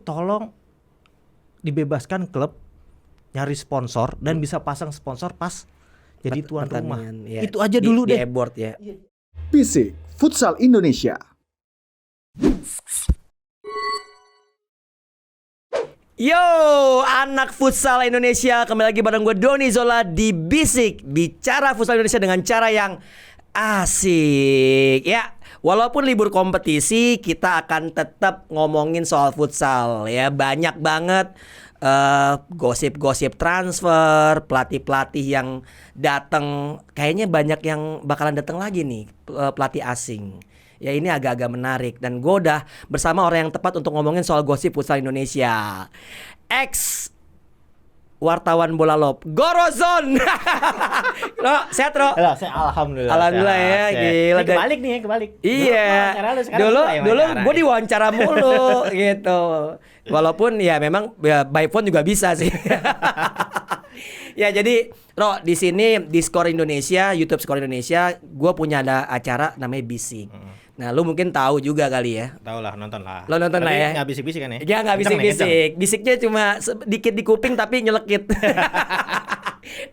tolong dibebaskan klub nyari sponsor dan bisa pasang sponsor pas jadi tuan rumah. Ya. Itu aja dulu di deh. e-board ya. Bisik Futsal Indonesia. Yo, anak futsal Indonesia, kembali lagi bareng gue Doni Zola di Bisik, bicara futsal Indonesia dengan cara yang asik. Ya, walaupun libur kompetisi, kita akan tetap ngomongin soal futsal ya. Banyak banget gosip-gosip transfer, pelatih-pelatih yang datang. Kayaknya banyak yang bakalan datang lagi nih, pelatih asing. Ya ini agak-agak menarik. Dan gue udah bersama orang yang tepat untuk ngomongin soal gosip futsal Indonesia. Ex wartawan bola lob Gorozon. Ro, sehat Ro? Halo, saya alhamdulillah. Alhamdulillah ya, gila. Ini kebalik nih, kebalik. Iya. Dulu gue diwawancara mulu gitu. Walaupun ya memang ya, by phone juga bisa sih. Ya jadi Ro, di sini di Skor Indonesia, YouTube Skor Indonesia, gue punya ada acara namanya Bisik. Nah, lu mungkin tahu juga kali ya. Tahu lah, nonton lah. Lo nonton lah ya. Nggak bisik-bisik kan ya? Ya nggak bisik-bisik. Bisiknya cuma sedikit di kuping tapi nyelekit.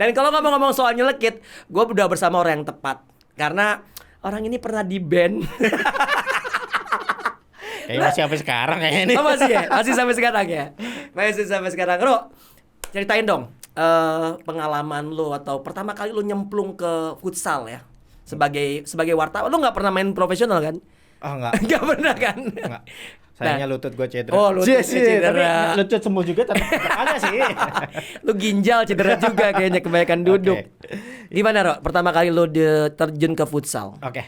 Dan kalau ngomong-ngomong soal nyelekit, gue udah bersama orang yang tepat. Karena orang ini pernah di-ban. Kayaknya masih sampai sekarang kayaknya ini. Oh, masih ya? Masih sampai sekarang ya? Masih sampai sekarang. Ro, ceritain dong pengalaman lo atau pertama kali lo nyemplung ke futsal ya. Sebagai wartawan, lo nggak pernah main profesional kan? Oh enggak. Nggak pernah kan? Enggak. Sayangnya lutut gue cedera. Oh, lutut cedera. Tapi lutut sembuh juga tapi ada sih. Lu ginjal cedera juga kayaknya kebanyakan duduk. Gimana Ro? Pertama kali lu terjun ke futsal? Oke,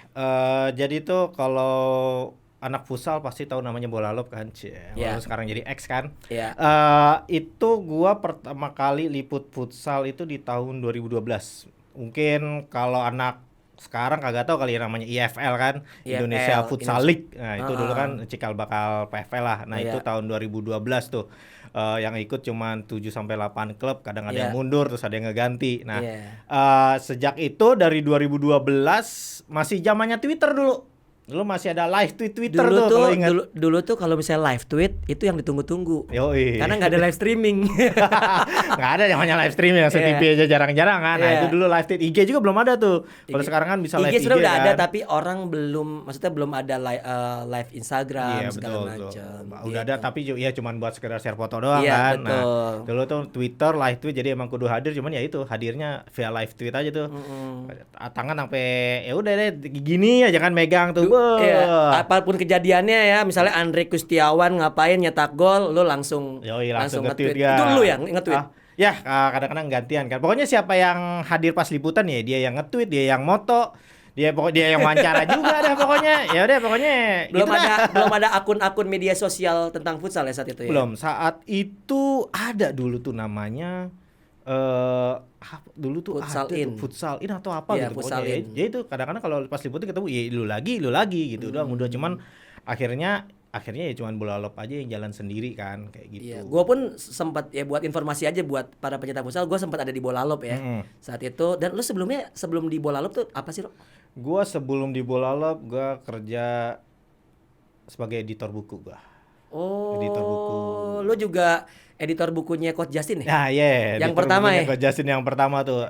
jadi tuh kalau anak futsal pasti tahu namanya bola lob kan, Yeah. sekarang jadi X kan. Yeah. Itu gua pertama kali liput futsal itu di tahun 2012. Mungkin kalau anak sekarang kagak tahu kali ya namanya IFL kan, IFL, Indonesia Futsal League. Nah, itu dulu kan Uh-huh. cikal bakal PFL lah. Nah, itu tahun 2012 tuh. Yang ikut cuma 7 sampai 8 klub, kadang ada yang mundur terus ada yang ngeganti. Nah, sejak itu dari 2012 masih zamannya Twitter dulu. Dulu masih ada live Twitter dulu tuh kalau ingat. Dulu tuh kalau misalnya live tweet itu yang ditunggu-tunggu. Yoi. Karena nggak ada live streaming. Nggak ada namanya live streaming, TV aja jarang-jarang kan. Nah, itu dulu live tweet. IG juga belum ada tuh. Kalau sekarang kan bisa live IG sudah udah kan. ada tapi orang belum, maksudnya belum ada live Instagram segala macam. Udah ada tapi ya cuman buat sekedar share foto doang kan. Betul. Nah, dulu tuh Twitter live tweet jadi emang kudu hadir, cuman ya itu hadirnya via live tweet aja tuh. Tangan sampai ya udah deh gini aja kan megang tuh. Iya, apapun kejadiannya ya, misalnya Andre Kustiawan ngapain nyetak gol, lu langsung nge-tweet ya. Itu lu yang nge-tweet. Ya, kadang-kadang gantian kan. Pokoknya siapa yang hadir pas liputan ya dia yang nge-tweet, dia yang moto, dia yang wawancara juga dah pokoknya. Ya udah pokoknya belum ada akun-akun media sosial tentang futsal ya saat itu ya. Belum. Saat itu ada dulu tuh namanya dulu tuh futsal in atau apa gitu pokoknya. Jadi itu kadang-kadang kalau pas liputan ketemu ya lu lagi gitu doang udah, cuman akhirnya ya cuman bola lob aja yang jalan sendiri kan kayak gitu. Iya, gua pun sempat ya buat informasi aja buat para pencinta futsal, gua sempat ada di bola lob ya. Saat itu. Dan lu sebelum di bola lob tuh apa sih, Ro? Gua sebelum di bola lob gua kerja sebagai editor buku gua. Oh, editor buku. Lu juga editor bukunya Coach Justin ya? Nah, iya. Yang pertama ya? Coach Justin yang pertama tuh.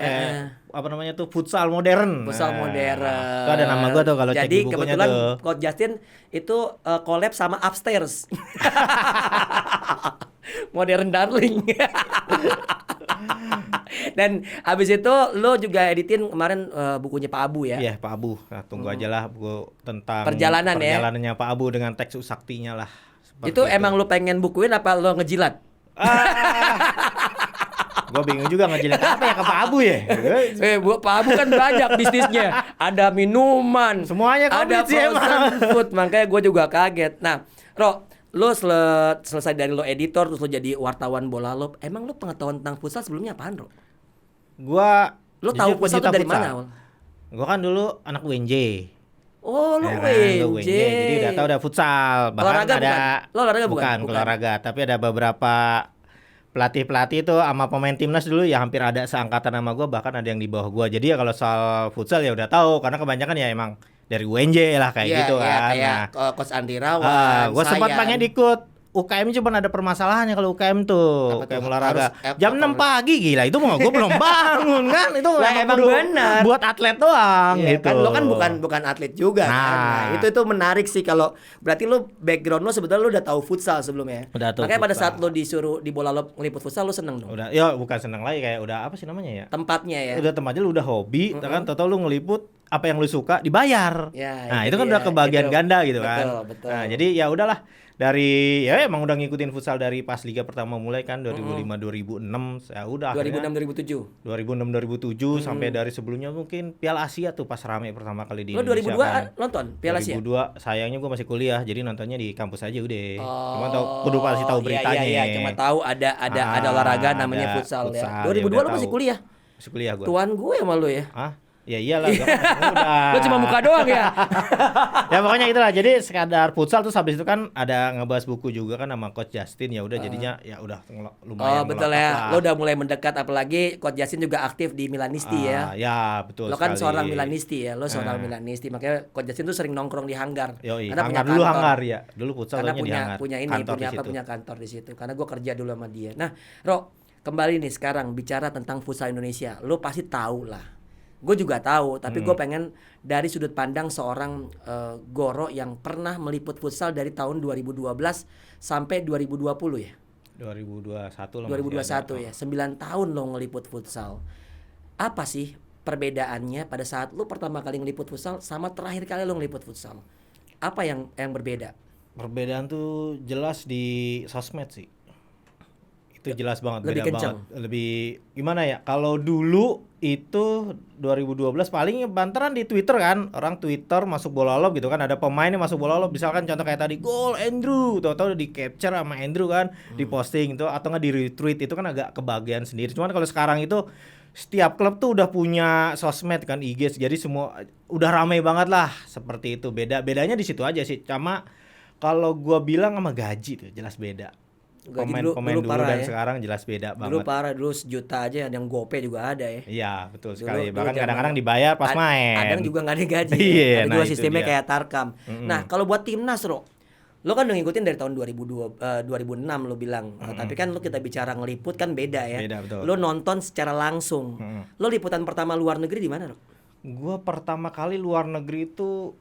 Apa namanya tuh? Futsal Modern. Futsal Modern. Itu ada nama gua tuh kalau cek di bukunya tuh. Jadi kebetulan Coach Justin itu collab sama Upstairs. Modern Darling. Dan habis itu lo juga editin kemarin bukunya Pak Abu ya? Iya, Pak Abu. Nah, tunggu aja lah buku tentang perjalanannya Pak Abu dengan teks saktinya lah. Itu emang lo pengen bukuin apa lo ngejilat? Gue bingung juga ngejilat apa ya ke Pak Abu ya. Pak Abu kan banyak bisnisnya. Ada minuman, semuanya ada frozen food. Makanya gue juga kaget. Nah, Ro, lo selesai dari lo editor terus lo jadi wartawan bola lob. Emang lo pengetahuan tentang futsal sebelumnya apaan, Ro? Lo tahu futsal tuh dari mana? Gue kan dulu anak UNJ. Oh, lu UNJ. Jadi udah tahu ada futsal. Bahkan olahraga ada bukan? Bukan olahraga, tapi ada beberapa pelatih itu sama pemain timnas dulu ya hampir ada seangkatan sama gue, bahkan ada yang di bawah gue. Jadi ya kalau soal futsal ya udah tahu karena kebanyakan ya emang dari UNJ lah kayak gitu kan. Kayak Coach Andi Rawan. Gue sempat pengen ikut UKM cuma ada permasalahannya kalau UKM tuh. Apa UKM tuh? olahraga. Harus Jam 6 pagi gila itu mah gue belum bangun kan. Itu Lah, emang perlu benar. buat atlet doang Iya, gitu. kan lo kan bukan atlet juga kan. Nah, itu menarik sih kalau berarti lo background lo sebetulnya lo udah tahu futsal sebelumnya. Udah tahu Makanya pada futsal. saat lo disuruh di bola lo ngeliput futsal lo seneng dong. Udah ya bukan senang lagi kayak udah apa sih namanya ya? Tempatnya ya. Udah tempatnya lu udah hobi, kan tahu lu ngeliput apa yang lu suka dibayar. Ya, nah, itu itu kan dia. udah kebagian Itu, ganda gitu kan. betul. Nah, jadi ya udahlah dari ya emang udah ngikutin futsal dari pas liga pertama mulai kan 2005 2006 ya udah 2006 2007. 2006 2007 sampai dari sebelumnya mungkin Piala Asia tuh pas rame pertama kali di Lo Indonesia 2002 kan. nonton Piala Asia? 2002 sayangnya gue masih kuliah jadi nontonnya di kampus aja udah. Oh, Cuma kudu pasti tahu beritanya. Iya, cuma tahu ada olahraga namanya ada futsal ya. futsal, 2002 ya udah lo masih tahu. kuliah. Masih kuliah gue. Tuan gue sama lo ya. Hah? Ya iyalah udah. Lo cuma muka doang ya. Ya pokoknya itulah. Jadi sekadar futsal terus habis itu kan ada ngebahas buku juga kan sama Coach Justin ya udah jadinya ya udah lumayan. Oh betul ngelotok ya. lah. Lo udah mulai mendekat apalagi Coach Justin juga aktif di Milanisti ya. Ya betul. Lo kan sekali. seorang Milanisti ya. Lo seorang Milanisti. Makanya Coach Justin tuh sering nongkrong di hanggar. Yoi, Karena punya hanggar dulu kantor. hanggar ya. Dulu futsal Karena di hanggar. punya ini Kantor di situ. punya kantor di situ. Karena gue kerja dulu sama dia. Nah, Ro, kembali nih sekarang bicara tentang futsal Indonesia. Lo pasti tahu lah. Gue juga tahu, tapi gue pengen dari sudut pandang seorang Goro yang pernah meliput futsal dari tahun 2012 sampai 2020 ya. 2021 lah. 2021 ya. 9 tahun lo ngeliput futsal. Apa sih perbedaannya pada saat lo pertama kali ngeliput futsal sama terakhir kali lo ngeliput futsal? Apa yang berbeda? Perbedaan tuh jelas di sosmed sih. Itu jelas banget, Lebih beda kenceng. banget. Lebih gimana ya? Kalau dulu itu 2012 paling banteran di Twitter kan. Orang Twitter masuk bola lob gitu kan, ada pemain yang masuk bola lob. Misalkan contoh kayak tadi gol Andrew, tahu-tahu di capture sama Andrew kan, di posting itu atau nggak di retweet itu kan agak kebagian sendiri. Cuman kalau sekarang itu setiap klub tuh udah punya sosmed kan IG, jadi semua udah ramai banget lah seperti itu. Bedanya di situ aja sih. Sama kalau gua bilang sama gaji tuh jelas beda. Gaji Pemain dulu parah dan ya. sekarang jelas beda Dulu banget. parah, dulu sejuta aja yang GoPay juga ada ya. Iya betul Dulu- sekali. dulu Bahkan zaman- kadang-kadang dibayar pas main. Kadang juga nggak ada gaji. Iya, Tapi nah dulu itu sistemnya dia. kayak Tarkam. Nah, kalau buat timnas, Ro, lo kan udah ngikutin dari tahun 2006 lo bilang. Tapi kan lo kita bicara ngeliput kan beda ya. Beda, betul. Lo nonton secara langsung. Lo liputan pertama luar negeri di mana, Ro? Gua pertama kali luar negeri itu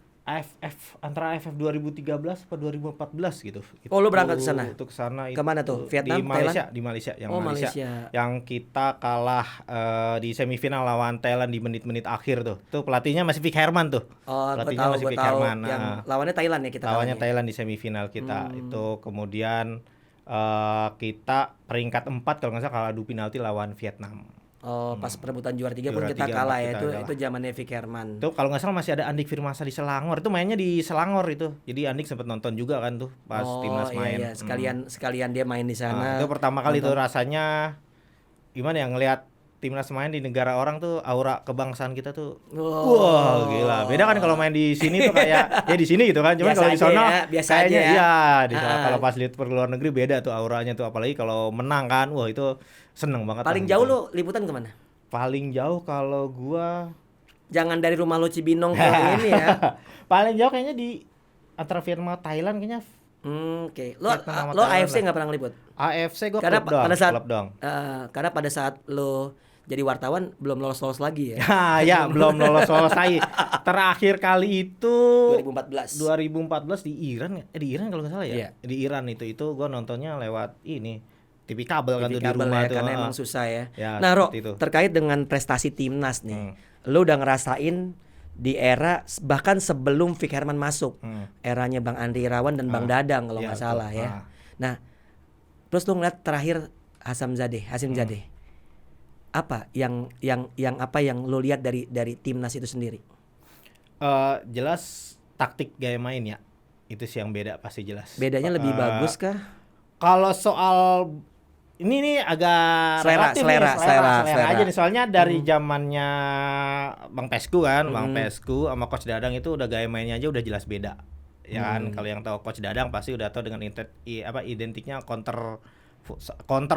antara AFF 2013 atau 2014 gitu. Oh, lu berangkat ke sana? Itu ke sana itu. Kemana tuh? Vietnam, Di Malaysia, di Malaysia, yang Oh, Malaysia. Malaysia. Yang kita kalah di semifinal lawan Thailand di menit-menit akhir tuh. Tuh pelatihnya masih Vic Herman tuh. Oh, gue pelatihnya tahu, masih gue Vic tahu. Herman. Yang lawannya Thailand ya kita. Lawannya kalahnya. Thailand di semifinal kita itu kemudian kita peringkat 4 kalau nggak salah kalah adu penalti lawan Vietnam. Oh, pas perebutan juara 3 pun Juara kita 3 kalah ya. kita kalah. Itu zamannya Vic Herman. Itu kalau nggak salah masih ada Andik Firmasa di Selangor. Itu mainnya di Selangor itu. Jadi Andik sempat nonton juga kan tuh pas timnas main. Iya. Sekalian dia main di Nah, sana. itu pertama kali tuh rasanya gimana ya ngelihat timnas main di negara orang tuh aura kebangsaan kita tuh. Wow. Wah, gila. Beda kan kalau main di sini tuh kayak ya di sini gitu kan. Cuman Biasa kalau di aja sono ya, biasa kayaknya aja ya. iya di sana kalau pas lihat per luar negeri beda tuh auranya tuh apalagi kalau menang kan. Wah, itu seneng banget. Paling lah jauh gitu. lo liputan kemana? Paling jauh kalau gua Jangan dari rumah lo Cibinong ke ini ya. paling jauh kayaknya di antara Vietnam Thailand kayaknya. Oke. Lo Vietnam sama lo Thailand AFC lah. nggak pernah ngeliput? AFC gua Karena klub dong, pada saat klub dong. karena pada saat lo jadi wartawan belum lolos lagi ya. Ya, belum lolos lagi. Terakhir kali itu 2014. di Iran ya? Di Iran kalau nggak salah ya. Iya. Di Iran itu gua nontonnya lewat ini TV kabel kan TV tuh di kabel rumah ya, tuh. karena emang susah ya. Ya, Nah, Ro, seperti itu. terkait dengan prestasi timnas nih. Lo udah ngerasain di era bahkan sebelum Vic Herman masuk. Eranya Bang Andri Irawan dan Bang Dadang kalau Iya, nggak salah betul. ya. Nah, terus lo ngeliat terakhir Hasim Zadeh. Apa yang apa yang lo lihat dari timnas itu sendiri? Jelas taktik gaya main ya. Itu sih yang beda pasti jelas. Bedanya lebih bagus kah? Kalau soal ini agak relatif nih, selera aja nih soalnya dari zamannya Bang Pesku kan, Bang Pesku sama Coach Dadang itu udah gaya mainnya aja udah jelas beda. Ya kan kalau yang tahu Coach Dadang pasti udah tahu dengan identiknya counter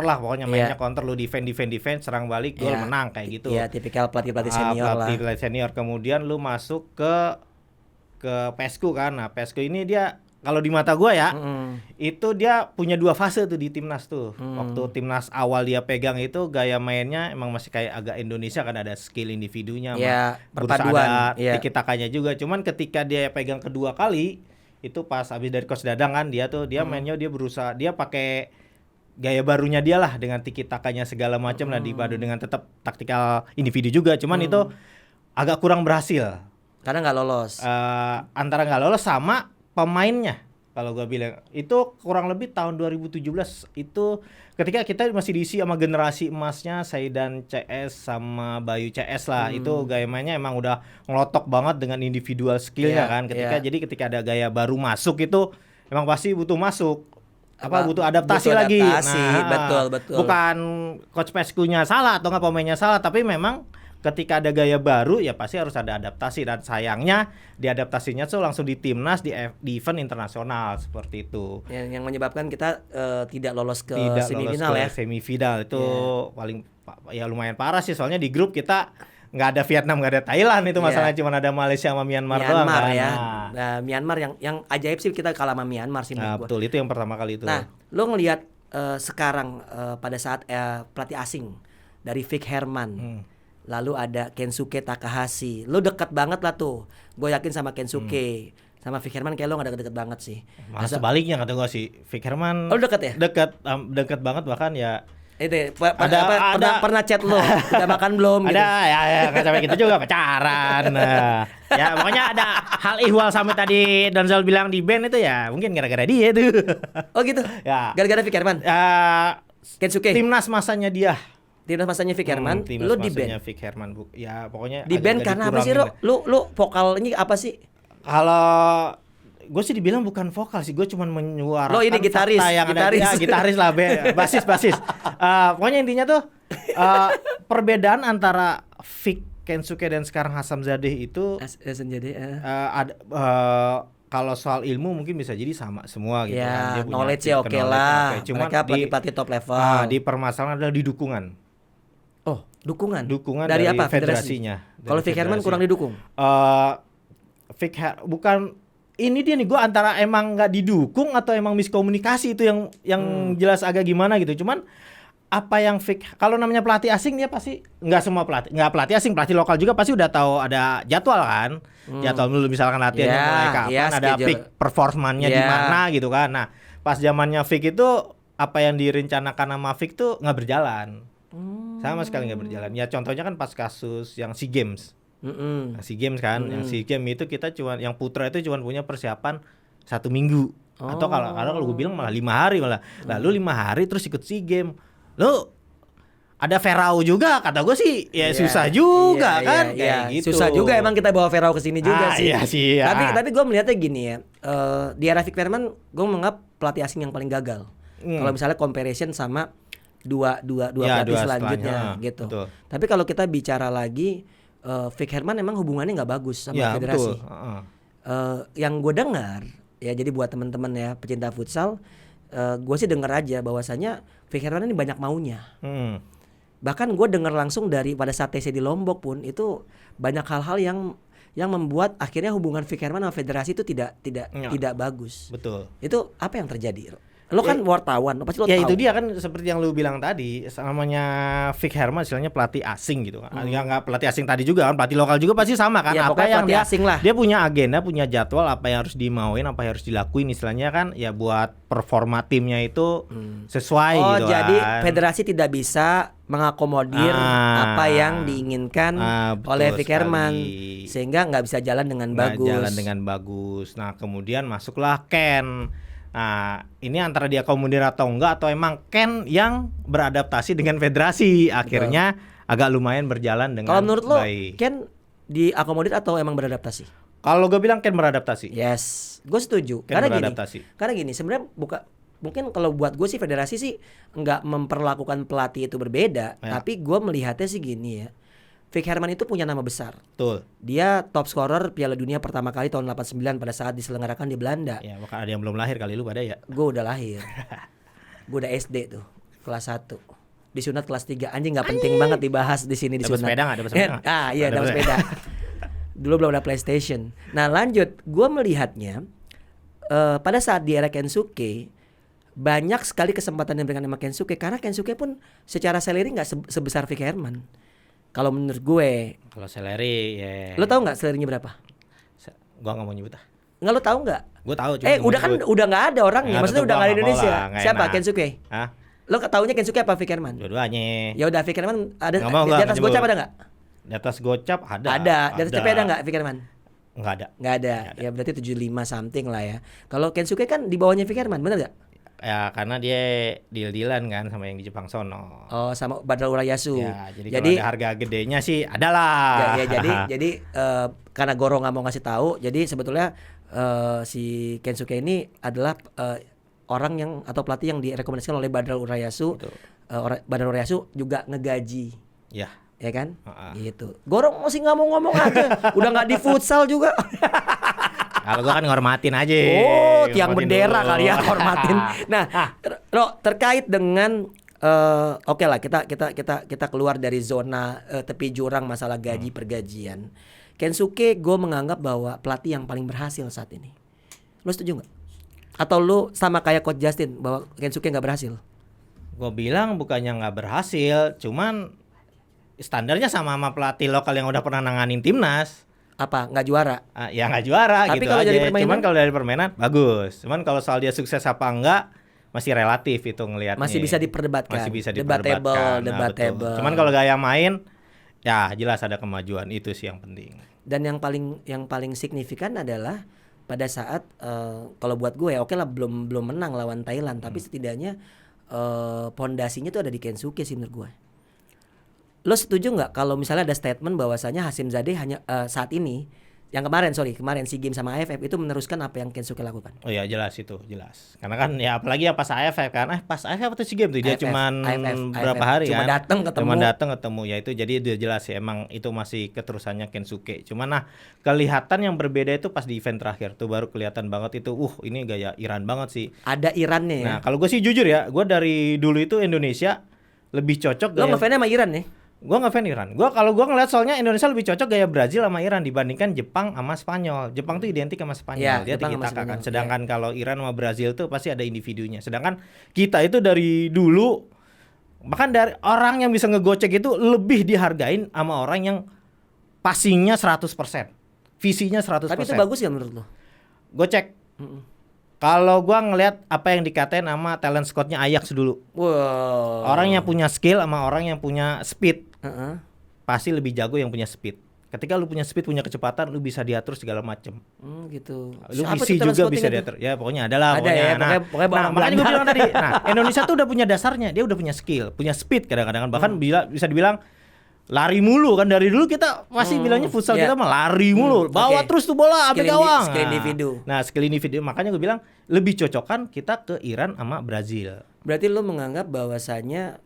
lah pokoknya mainnya counter, lu defend serang balik gol menang kayak gitu. Iya, tipikal pelatih senior lah. Pelatih senior kemudian lu masuk ke Pesku kan. Nah, Pesku ini dia kalau di mata gue ya, itu dia punya 2 fase tuh di timnas tuh. Waktu timnas awal dia pegang itu gaya mainnya emang masih kayak agak Indonesia kan, ada skill individunya, perpaduan, tiki-takanya juga. Cuman ketika dia pegang kedua kali, itu pas habis dari Coach Dadang kan dia mainnya dia berusaha, dia pakai gaya barunya dia lah dengan tiki-takanya segala macam lah dipadu dengan tetap taktikal individu juga. Cuman itu agak kurang berhasil. Karena nggak lolos. Antara nggak lolos sama pemainnya. Kalau gue bilang itu kurang lebih tahun 2017 itu ketika kita masih diisi sama generasi emasnya Saidan CS sama Bayu CS lah. Itu gaya mainnya emang udah ngelotok banget dengan individual skillnya kan. Jadi ketika ada gaya baru masuk itu emang pasti butuh masuk. Butuh adaptasi lagi. Betul. Bukan coach Peskunya salah atau nggak pemainnya salah, tapi memang ketika ada gaya baru ya pasti harus ada adaptasi, dan sayangnya di adaptasinya tuh langsung di timnas di event internasional seperti itu. Yang menyebabkan kita tidak lolos ke semifinal ya. Semifinal itu paling ya lumayan parah sih, soalnya di grup kita nggak ada Vietnam, nggak ada Thailand, itu masalahnya cuma ada Malaysia sama Myanmar doang kan. Nah, Myanmar yang ajaib sih kita kalah sama Myanmar sih menurut gua. Betul, itu yang pertama kali itu. Nah, lo ngelihat sekarang pada saat pelatih asing dari Vic Herman. Lalu ada Kensuke Takahashi. Lo deket banget lah tuh. Gue yakin sama Kensuke. Sama Vic Herman kayak lo gak deket-deket banget sih. Malah sebaliknya kata gue sih. Vic Herman lo deket ya? Deket banget, bahkan ya. Itu pernah chat lo. Udah makan belum? Ada gitu. ya gak sampai gitu juga, pacaran. Ya pokoknya ada hal ihwal sampai tadi Donzel bilang di band itu ya mungkin gara-gara dia tuh. Oh gitu? Ya. Gara-gara Vic Herman? Kensuke? Timnas masanya dia. Timnas masanya Vic Herman, lu di band. Vic Herman, ya pokoknya di band karena apa sih, lu vokal ini apa sih? Kalau gue sih dibilang bukan vokal sih, gue cuma menyuarakan lo ini gitaris, gitaris lah, basis. Pokoknya intinya tuh perbedaan antara Vic Kensuke dan sekarang Hasan Zadeh itu kalau soal ilmu mungkin bisa jadi sama semua gitu kan. Dia knowledge-nya oke lah. Cuma mereka pelatih top level. Di permasalahan adalah di dukungan. Oh, dukungan dari apa? Federasinya. Kalau Vic Herman kurang didukung. Bukan ini dia nih, gue antara emang nggak didukung atau emang miskomunikasi, itu yang jelas agak gimana gitu. Cuman apa yang Vic, kalau namanya pelatih asing dia pasti nggak semua pelatih asing, pelatih lokal juga pasti udah tahu ada jadwal kan. Jadwal dulu misalkan latihannya mulai kapan, ada peak performanya di mana gitu kan. Nah, pas zamannya Vic itu apa yang direncanakan sama Vic tuh nggak berjalan. Sama sekali nggak berjalan. Ya contohnya kan pas kasus yang SEA Games. SEA Games kan, yang SEA Games itu kita cuma yang putra itu cuma punya persiapan 1 minggu. Atau kalau gue bilang malah 5 hari malah. Lalu 5 hari terus ikut SEA Games. Lo ada Ferrao juga, kata gue sih ya susah juga kan. Kayak gitu. Susah juga emang kita bawa Ferrao ke sini juga sih. Iya sih. Tapi gue melihatnya gini ya. Di era Vic Herman gue menganggap pelatih asing yang paling gagal. Kalau misalnya comparison sama dua pelatih selanjutnya gitu. Betul. Tapi kalau kita bicara lagi, Vic Herman emang hubungannya nggak bagus sama federasi. Yang gue dengar ya, jadi buat teman-teman ya pecinta futsal, gue sih dengar aja bahwasanya Vic Herman ini banyak maunya. Bahkan gue dengar langsung dari pada saat TC di Lombok pun itu banyak hal-hal yang membuat akhirnya hubungan Vic Herman sama federasi itu tidak bagus. Betul. Itu apa yang terjadi? Lo kan wartawan, pasti lo tahu. Ya itu dia kan seperti yang lo bilang tadi, namanya Vic Herman istilahnya pelatih asing gitu kan. Ya nggak pelatih asing tadi juga kan, pelatih lokal juga pasti sama kan. Ya, apa yang dia punya agenda, punya jadwal, apa yang harus dimauin, apa yang harus dilakuin istilahnya kan, ya buat performa timnya itu sesuai gitu kan. Jadi federasi tidak bisa mengakomodir apa yang diinginkan oleh Vic Herman, sehingga nggak bisa jalan dengan bagus. Nah kemudian masuklah Ken. Nah, ini antara dia akomodir atau enggak, atau emang Ken yang beradaptasi dengan federasi, akhirnya agak lumayan berjalan dengan baik. Kalau menurut lo, Ken diakomodir atau emang beradaptasi? Kalau gue bilang Ken beradaptasi. Yes, gue setuju. Karena gini, sebenarnya mungkin kalau buat gue sih federasi sih nggak memperlakukan pelatih itu berbeda, tapi gue melihatnya sih gini ya. Vic Herman itu punya nama besar. Betul. Dia top scorer Piala Dunia pertama kali tahun 89 pada saat diselenggarakan di Belanda. Ya, bahkan ada yang belum lahir kali lu pada ya. Gue udah lahir. Gue udah SD tuh, kelas 1. Disunat kelas 3. Anjing enggak penting banget dibahas di sini disunat. Dapat sepeda. Iya, dapat sepeda. Dulu belum ada PlayStation. Nah, lanjut. Gue melihatnya pada saat di era Kensuke banyak sekali kesempatan yang diberikan sama Kensuke karena Kensuke pun secara salary nggak sebesar Vicky Herman. Kalau menurut gue. Kalau salary ya. Lo tahu nggak salary-nya berapa? Gua nggak mau nyebut ah. Nggak, lo tahu nggak? Gue tahu. Udah kan udah nggak ada orangnya. Maksudnya udah nggak ada di Indonesia. Siapa? Enak. Kensuke? Hah? Lo taunya Kensuke apa Vicky Herman? Dua-duanya. Ya udah Vicky Herman ada Nggak di atas Gocap ada nggak? Di atas Gocap ada. Ada. Di atas CP ada nggak Vicky Herman? Nggak ada. Nggak ada. Ya berarti 75 something lah ya. Kalau Kensuke kan di bawahnya Vicky Herman, benar nggak? Ya karena dia deal-dealan kan sama yang di Jepang sono. Oh, sama Badal Urayasu. Ya, jadi kalau ada harga gedenya sih adalah. Ya, jadi karena Goro nggak mau ngasih tahu, jadi sebetulnya si Kensuke ini adalah orang yang atau pelatih yang direkomendasikan oleh Badal Urayasu. Badal Urayasu juga ngegaji. Ya. Ya kan? Gitu. Goro masih nggak mau ngomong aja. Udah nggak di futsal juga. Kalau gua kan ngormatin aja. Oh, tiang bendera dulu. Kali ya hormatin. Nah, Ro, terkait dengan oke lah kita keluar dari zona tepi jurang masalah gaji pergajian. Kensuke gue menganggap bahwa pelatih yang paling berhasil saat ini. Lo setuju nggak? Atau lo sama kayak Coach Justin bahwa Kensuke nggak berhasil? Gue bilang bukannya nggak berhasil, cuman standarnya sama pelatih lokal yang udah pernah nanganin timnas. Apa nggak juara? Ya nggak juara. Tapi gitu kalau aja. dari permainan? Cuman kalau dari permainan bagus. Cuman kalau soal dia sukses apa enggak masih relatif itu ngelihatnya. Masih bisa diperdebatkan. Masih bisa diperdebatkan. Debatable. Cuman kalau gaya main ya jelas ada kemajuan, itu sih yang penting. Dan yang paling signifikan adalah pada saat kalau buat gue ya oke lah belum menang lawan Thailand, tapi setidaknya pondasinya tuh ada di Kensuke sih menurut gue. Lo setuju nggak kalau misalnya ada statement bahwasanya Hasim Zadeh hanya saat ini yang kemarin SEA Games sama AFF itu meneruskan apa yang Kensuke lakukan? Oh ya jelas itu jelas. Karena kan ya apalagi ya pas AFF kan, pas AFF atau SEA Games tuh dia cuman berapa hari cuma kan? Cuma datang ketemu ya itu, jadi udah jelas ya emang itu masih keterusannya Kensuke. Cuman nah kelihatan yang berbeda itu pas di event terakhir tuh baru kelihatan banget itu ini gaya Iran banget sih. Ada Irannya ya. Nah kalau gue sih jujur ya, gue dari dulu itu Indonesia lebih cocok. Lo ngefans sama Iran nih? Gue ngefans Iran. Kalau gue ngeliat soalnya Indonesia lebih cocok gaya Brazil sama Iran dibandingkan Jepang sama Spanyol. Jepang tuh identik sama Spanyol, dia tiki-taka kan. Sedangkan kalau Iran sama Brazil tuh pasti ada individunya. Sedangkan kita itu dari dulu bahkan dari orang yang bisa ngegocek itu lebih dihargain sama orang yang passingnya 100%, visinya 100%. Tapi itu bagus ya menurut lo? Gocek. Kalau gua ngelihat apa yang dikatain sama talent scoutnya Ajax dulu. Wow. Orang yang punya skill sama orang yang punya speed. Pasti lebih jago yang punya speed. Ketika lu punya speed, punya kecepatan, lu bisa diatur segala macem. Gitu. Lu visi juga bisa diatur. Ya pokoknya adalah. Ada ya, pokoknya makanya gue bilang tadi. Nah, Indonesia tuh udah punya dasarnya. Dia udah punya skill, punya speed kadang-kadang. Bahkan bisa dibilang lari mulu kan, dari dulu kita pasti bilangnya futsal kita mah lari mulu, bawa terus tuh bola sampai gawang. Skill individu. Nah, skill individu, makanya gue bilang lebih cocokan kita ke Iran sama Brazil. Berarti lo menganggap bahwasanya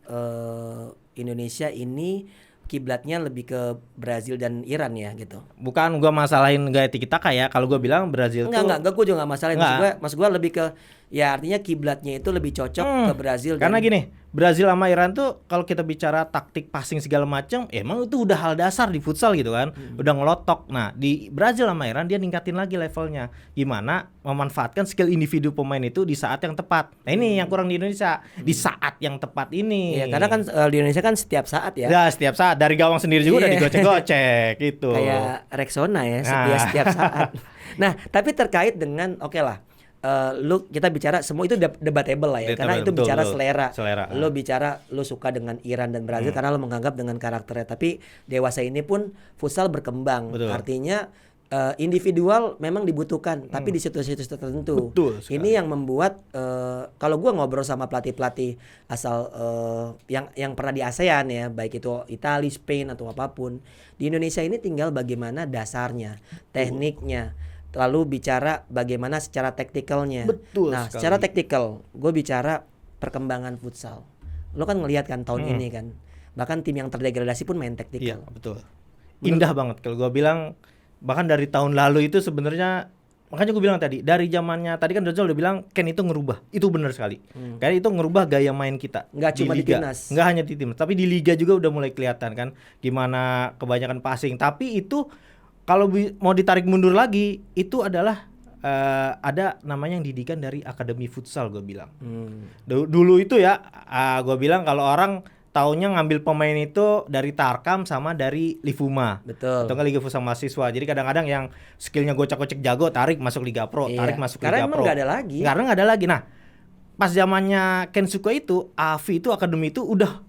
Indonesia ini kiblatnya lebih ke Brazil dan Iran ya gitu. Bukan gua masalahin gaya tiki-taka ya. Kalau gua bilang Brazil enggak, gua juga enggak masalahin. Maksud gua lebih ke ya artinya kiblatnya itu lebih cocok ke Brazil. Karena gini, Brazil sama Iran tuh kalau kita bicara taktik passing segala macam, emang itu udah hal dasar di futsal gitu kan. Udah ngelotok. Nah, di Brazil sama Iran dia ningkatin lagi levelnya. Gimana memanfaatkan skill individu pemain itu di saat yang tepat. Nah, ini yang kurang di Indonesia. Di saat yang tepat ini. Iya, karena kan di Indonesia kan setiap saat ya. Ya, setiap saat dari gawang sendiri juga udah digocek-gocek gitu. Kayak Rexona ya, setiap saat. Nah, tapi terkait dengan lah. Kita bicara semua itu debatable lah ya, karena itu betul, bicara selera. Lo bicara lo suka dengan Iran dan Brazil karena lo menganggap dengan karakternya. Tapi dewasa ini pun futsal berkembang. Betul. Artinya individual memang dibutuhkan, tapi di situasi-situasi tertentu. Ini yang membuat kalau gue ngobrol sama pelatih-pelatih asal yang pernah di ASEAN ya, baik itu Italia, Spain atau apapun, di Indonesia ini tinggal bagaimana dasarnya, tekniknya. Lalu bicara bagaimana secara taktikalnya. Nah, secara taktikal, gue bicara perkembangan futsal. Lo kan ngelihat kan tahun ini kan, bahkan tim yang terdegradasi pun main taktikal. Iya, betul. Indah banget kalau gue bilang. Bahkan dari tahun lalu itu sebenarnya, makanya gue bilang tadi, dari zamannya tadi kan Dozol udah bilang Ken itu ngerubah. Itu benar sekali. Karena itu ngerubah gaya main kita. Nggak cuma di timnas. Nggak hanya di timnas, tapi di liga juga udah mulai kelihatan kan gimana kebanyakan passing. Tapi itu kalau mau ditarik mundur lagi, itu adalah ada namanya yang didikan dari Akademi Futsal gue bilang. Dulu itu ya, gue bilang kalau orang taunya ngambil pemain itu dari Tarkam sama dari Livuma. Betul. Atau Liga Futsal Mahasiswa. Jadi kadang-kadang yang skillnya gocek-gocek jago tarik masuk Liga Pro, tarik masuk Karena Liga Pro. Karena nggak ada lagi. Nah, pas zamannya Kensuke itu, AFI itu Akademi itu udah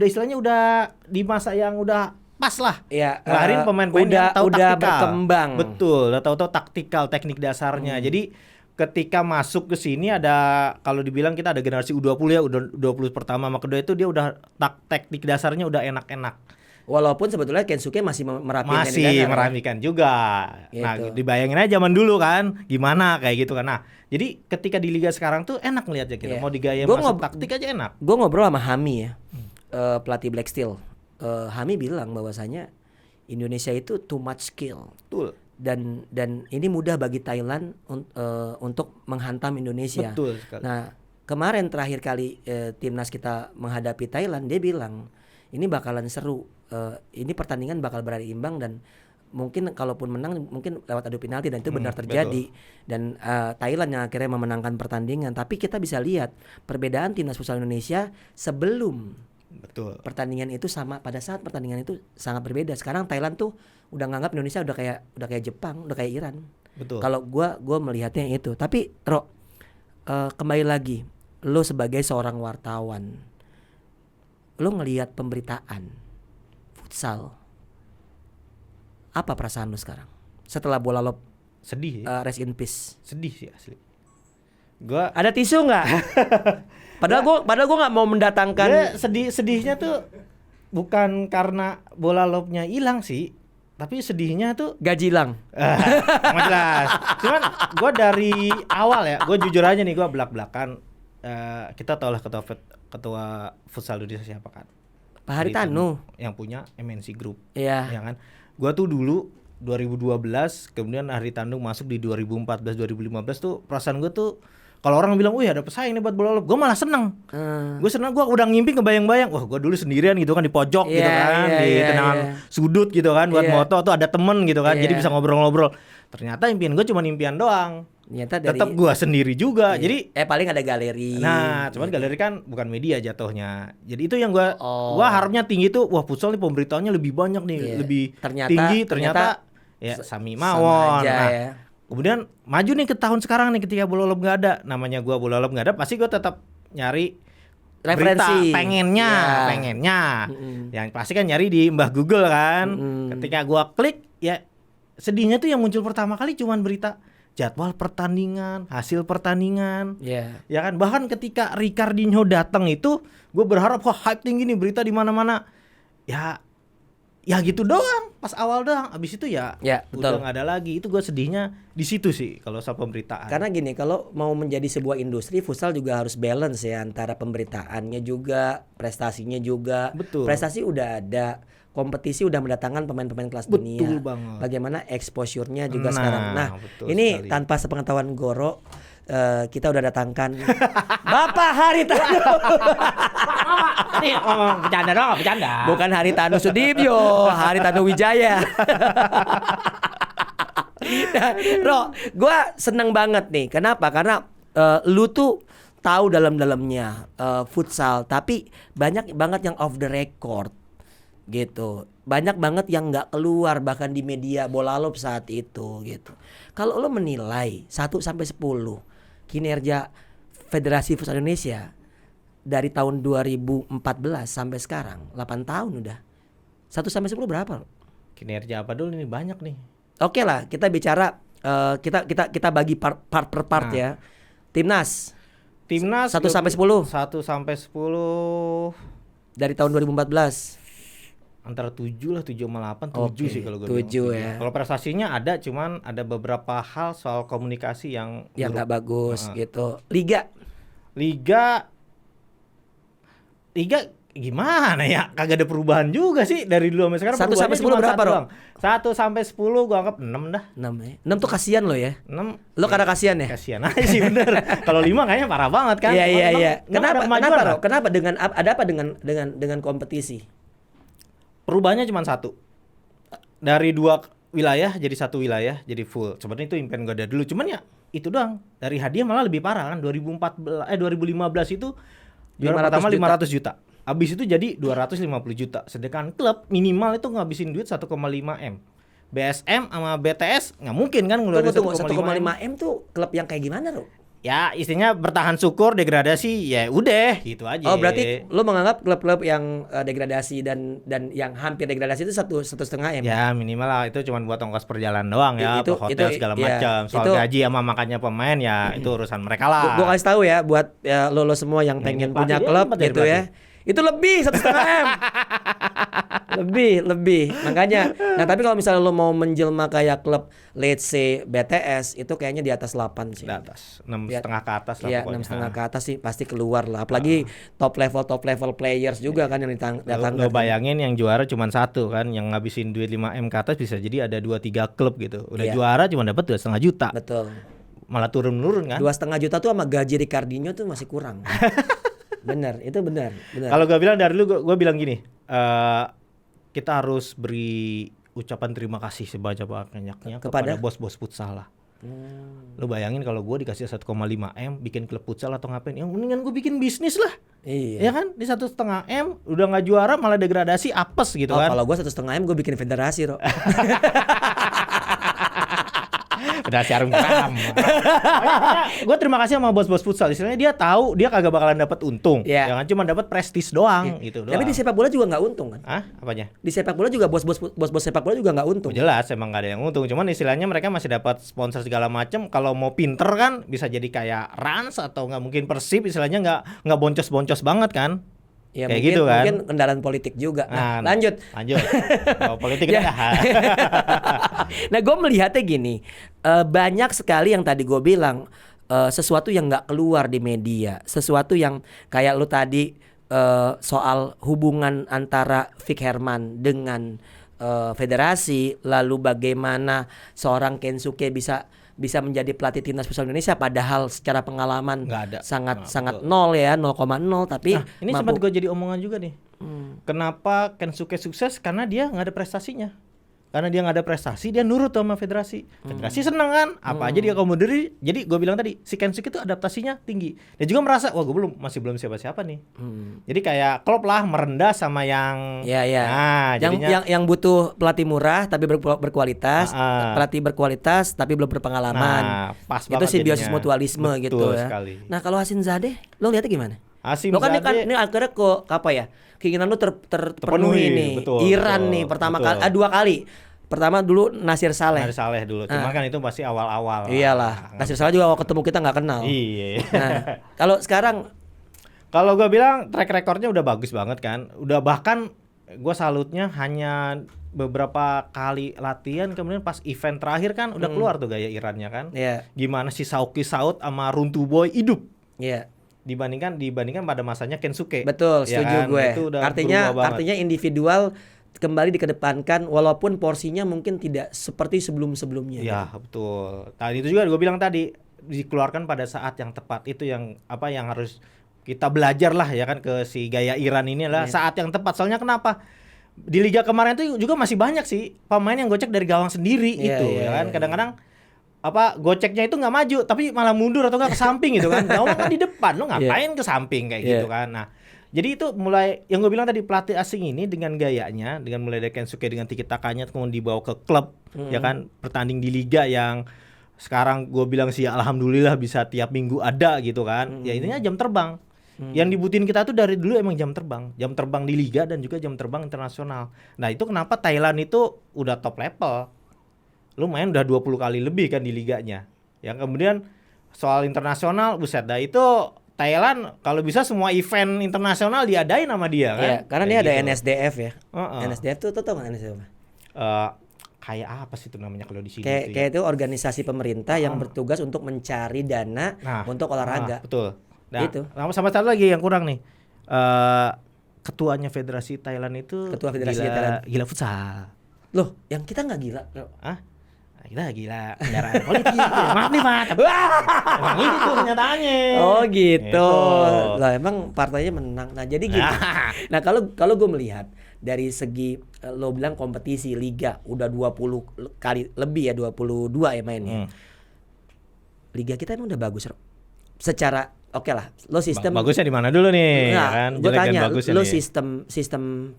istilahnya udah di masa yang udah pas lah. Iya, ngelahirin pemain-pemain yang tahu udah taktikal. Berkembang. Betul, udah tahu taktikal, teknik dasarnya. Jadi ketika masuk ke sini ada, kalau dibilang kita ada generasi U20 ya, U20 pertama sama kedua itu dia udah teknik dasarnya udah enak-enak. Walaupun sebetulnya Kensuke masih merapikan juga. Gitu. Nah, dibayangin aja zaman dulu kan, gimana kayak gitu kan. Nah, jadi ketika di liga sekarang tuh enak ngeliatnya kita. Mau digaya masuk taktik aja enak. Gue ngobrol sama Hami ya, pelatih Black Steel. Hami bilang bahwasanya Indonesia itu too much skill. Betul. Dan ini mudah bagi Thailand untuk menghantam Indonesia. Betul sekali. Nah, kemarin terakhir kali timnas kita menghadapi Thailand, dia bilang ini bakalan seru. Ini pertandingan bakal berimbang dan mungkin kalaupun menang mungkin lewat adu penalti, dan itu benar terjadi. Betul. Dan Thailand yang akhirnya memenangkan pertandingan. Tapi kita bisa lihat perbedaan timnas futsal Indonesia sebelum pertandingan itu sama pada saat pertandingan itu sangat berbeda. Sekarang Thailand tuh udah nganggap Indonesia udah kayak Jepang, udah kayak Iran. Betul. Kalau gua melihatnya itu. Tapi kembali lagi, lo sebagai seorang wartawan, lo ngelihat pemberitaan futsal, apa perasaan lo sekarang setelah bola lo sedih ya? Rest in peace. Sedih sih asli. Ada tisu nggak? Padahal gue nggak mau mendatangkan. Sedihnya tuh bukan karena bola lobnya hilang sih, tapi sedihnya tuh gaji hilang. Nggak jelas. Cuman gue dari awal ya, gue jujur aja nih, gue belak-belakan. Kita tahu lah ketua futsal Indonesia siapa kan? Pak Haritanu yang punya MNC Group. Iya. Ya kan? Gue tuh dulu 2012, kemudian Haritanu masuk di 2014, 2015 tuh perasaan gue tuh, kalau orang bilang, wih ada pesaing nih buat bola lob, gue malah seneng. Gue seneng, gue udah ngimpi kebayang-bayang, wah gue dulu sendirian gitu kan di pojok gitu kan, di tenangan sudut gitu kan, buat moto tuh ada temen gitu kan, jadi bisa ngobrol-ngobrol. Ternyata impian gue cuma impian doang. Tetap gue sendiri juga. Jadi paling ada galeri. Nah, cuman galeri kan bukan media jatuhnya. Jadi itu yang gue harapnya tinggi tuh, wah futsal nih pemberitaannya lebih banyak nih, lebih tinggi. Ternyata ya Sami Mawon. Kemudian maju nih ke tahun sekarang nih, ketika bola lob nggak ada, namanya gue bola lob nggak ada, pasti gue tetap nyari referensi. Berita, pengennya. Yang pasti kan nyari di Mbah Google kan. Ketika gue klik, ya sedihnya tuh yang muncul pertama kali cuman berita jadwal pertandingan, hasil pertandingan. Ya kan, bahkan ketika Ricardinho datang itu, gue berharap kok hype tinggi nih, berita di mana-mana. Ya gitu doang, pas awal doang. Abis itu ya udah nggak ada lagi. Itu gue sedihnya di situ sih kalau soal pemberitaan. Karena gini, kalau mau menjadi sebuah industri, futsal juga harus balance ya, antara pemberitaannya juga, prestasinya juga. Betul. Prestasi udah ada, kompetisi udah mendatangkan pemain-pemain kelas dunia. Betul banget. Bagaimana exposure-nya juga sekarang. Nah, ini sekali. Tanpa sepengetahuan Goro, kita udah datangkan Bapak Haritanu. Ini bercanda dong, bercanda. Bukan Haritanu Sudibyo, Haritanu Wijaya. Nah, gue seneng banget nih. Kenapa? Karena lu tuh tahu dalam-dalamnya futsal, tapi banyak banget yang off the record gitu. Banyak banget yang nggak keluar bahkan di media bola lob saat itu gitu. Kalau lo menilai 1 sampai 10 kinerja Federasi Futsal Indonesia dari tahun 2014 sampai sekarang, 8 tahun udah. 1 sampai 10 berapa? Kinerja apa dulu, ini banyak nih. Oke lah, kita bicara kita bagi part per part ya. Timnas 1 sampai 10. 1 sampai 10 dari tahun 2014. Antara 7 lah, 7 sama 8, 7 sih kalau gue 7 ya. Kalau prestasinya ada, cuman ada beberapa hal soal komunikasi yang nggak bagus gitu. Liga gimana ya? Kagak ada perubahan juga sih dari dulu sampai sekarang. 1 sampai 10 berapa, Rom? 1 sampai 10 gua anggap 6 dah. 6 ya. 6 tuh kasihan lo ya. 6. Lo karena kasihan ya? Kasihan aja sih bener. Kalau 5 kayaknya parah banget kan. Iya. Kenapa dengan ada apa dengan kompetisi? Perubahannya cuma 1. Dari 2 wilayah jadi satu wilayah jadi full. Sebenarnya itu impian gue dari dulu. Cuman ya itu doang. Dari hadiah malah lebih parah kan. 2015 itu juara pertama 500 juta. Habis itu jadi 250 juta. Sedangkan klub minimal itu ngabisin duit 1,5 M. BSM sama BTS nggak mungkin kan ngeluarin 1,5 M tuh klub yang kayak gimana, Bro? Ya istilahnya bertahan syukur, degradasi ya udah gitu aja. Oh berarti lu menganggap klub-klub yang degradasi dan yang hampir degradasi itu 1,5 M? Ya minimal lah, itu cuma buat ongkos perjalanan doang ya, itu, hotel segala macam. Soal gaji sama makannya pemain ya itu urusan mereka lah. Gua kasih tahu ya buat lo semua yang pengen punya klub gitu ya. Itu lebih 1,5 M. lebih. Makanya, nah tapi kalau misalnya lo mau menjelma kayak klub let's say BTS itu kayaknya di atas 8 sih. Di atas 6,5 ke atas lah. Iya, 6,5 ke atas sih pasti keluar lah. Apalagi top level players juga kan yang datang. Lo bayangin yang juara cuma satu kan, yang ngabisin duit 5 M ke atas bisa jadi ada 2-3 klub gitu. Udah juara cuma dapat 2,5 juta. Betul. Malah turun kan. 2,5 juta tuh sama gaji Ricardinho tuh masih kurang. Benar. Kalau gue bilang dari dulu gue bilang gini, kita harus beri ucapan terima kasih sebanyak-banyaknya kepada bos-bos futsal lah. Lo bayangin kalau gue dikasih 1,5 M bikin klub futsal atau ngapain, yang mendingan gue bikin bisnis lah. Iya. Ya kan, di 1,5 M udah nggak juara malah degradasi apes gitu kan. Kalau gue 1,5 M gue bikin federasi, Ro. Federasi Arum Karam. Gue terima kasih sama bos-bos futsal. Istilahnya dia tahu dia kagak bakalan dapat untung, jangan cuma dapat prestis doang gitu doang. Tapi di sepak bola juga nggak untung kan? Apanya? Di sepak bola juga bos sepak bola juga nggak untung. Jelas emang nggak ada yang untung. Cuman istilahnya mereka masih dapat sponsor segala macam. Kalau mau pinter kan bisa jadi kayak Rans atau nggak mungkin Persib. Istilahnya nggak boncos-boncos banget kan? Ya, kayak gitu kan? Mungkin kendaraan politik juga. Nah, lanjut. Oh, politik udah. Nah, gue melihatnya gini, banyak sekali yang tadi gue bilang sesuatu yang nggak keluar di media, sesuatu yang kayak lu tadi soal hubungan antara Vic Herman dengan federasi, lalu bagaimana seorang Kensuke bisa menjadi pelatih timnas futsal Indonesia padahal secara pengalaman sangat nol ya, 0,0 tapi ini sempat gue jadi omongan juga nih. Kenapa Kensuke sukses? Karena dia nggak ada prestasinya. Karena dia nggak ada prestasi, dia nurut sama federasi. Federasi seneng kan, apa aja dia akomodir. Jadi gue bilang tadi, si Kensuke itu adaptasinya tinggi. Dia juga merasa, wah gue masih belum siapa-siapa nih. Jadi kayak klub lah merendah sama yang, Nah, yang butuh pelatih murah tapi berkualitas, pelatih berkualitas tapi belum berpengalaman. Nah, pas itu simbiosis mutualisme. Betul gitu ya. Sekali. Nah kalau Hasim Zadeh, lo lihatnya gimana? Lo kan ini akhirnya kok apa ya? Keinginan lu terpenuhi nih. Betul, Iran nih pertama kali, 2 kali. Pertama dulu Nasir Saleh dulu. Cuma kan itu pasti awal-awal. Iyalah. Nasir Saleh juga waktu ketemu kita nggak kenal. Iya. Nah, kalau sekarang, kalau gue bilang track recordnya udah bagus banget kan. Udah bahkan gue salutnya hanya beberapa kali latihan kemudian pas event terakhir kan udah keluar tuh gaya Irannya kan. Yeah. Gimana si Sauki Saud sama Runtu Boy hidup. Iya. Yeah. Dibandingkan pada masanya Kensuke. Betul, setuju ya kan? gue. Artinya individual kembali dikedepankan walaupun porsinya mungkin tidak seperti sebelum-sebelumnya. Ya, betul. Tadi itu juga gue bilang tadi dikeluarkan pada saat yang tepat. Itu yang harus kita belajar lah ya kan ke si gaya Iran ini lah saat yang tepat. Soalnya kenapa? Di liga kemarin itu juga masih banyak sih pemain yang gocek dari gawang sendiri ya kan. Kadang-kadang goceknya itu nggak maju tapi malah mundur atau nggak ke samping gitu kan. Gawang kan di depan, lo ngapain ke samping kayak gitu kan. Nah, jadi itu mulai yang gue bilang tadi pelatih asing ini dengan gayanya, dengan mulai dari Kensuke dengan tiki takanya kemudian dibawa ke klub ya kan, bertanding di liga yang sekarang gue bilang sih alhamdulillah bisa tiap minggu ada gitu kan. Ya intinya jam terbang. Yang dibutuhin kita tuh dari dulu emang jam terbang di liga dan juga jam terbang internasional. Nah, itu kenapa Thailand itu udah top level. Lu main udah 20 kali lebih kan di liganya. Yang kemudian soal internasional buset dah itu Thailand kalau bisa semua event internasional diadain sama dia kan. Iya, karena dia ada NSDF ya. NSDF tuh tau nggak NSDF? Kayak apa sih itu namanya kalau di sini? Kayak itu organisasi pemerintah yang bertugas untuk mencari dana untuk olahraga. Betul. Nah, itu. Sama satu lagi yang kurang nih. Ketuanya Federasi Thailand itu Ketua Federasi Thailand gila futsal. Loh, yang kita nggak gila. Gila kendaraan politik. Maaf nih Pak. Emang ini tuh kenyataannya. Oh gitu. Gitu. Lah emang partainya menang. Nah jadi gini. Nah kalau gue melihat dari segi lo bilang kompetisi liga udah 20 kali lebih ya, 22 ya mainnya. Liga kita emang udah bagus, Ro. Secara oke lah, lo sistem Bagusnya di mana dulu nih? Nah, Kan? gue tanya, lo nih. sistem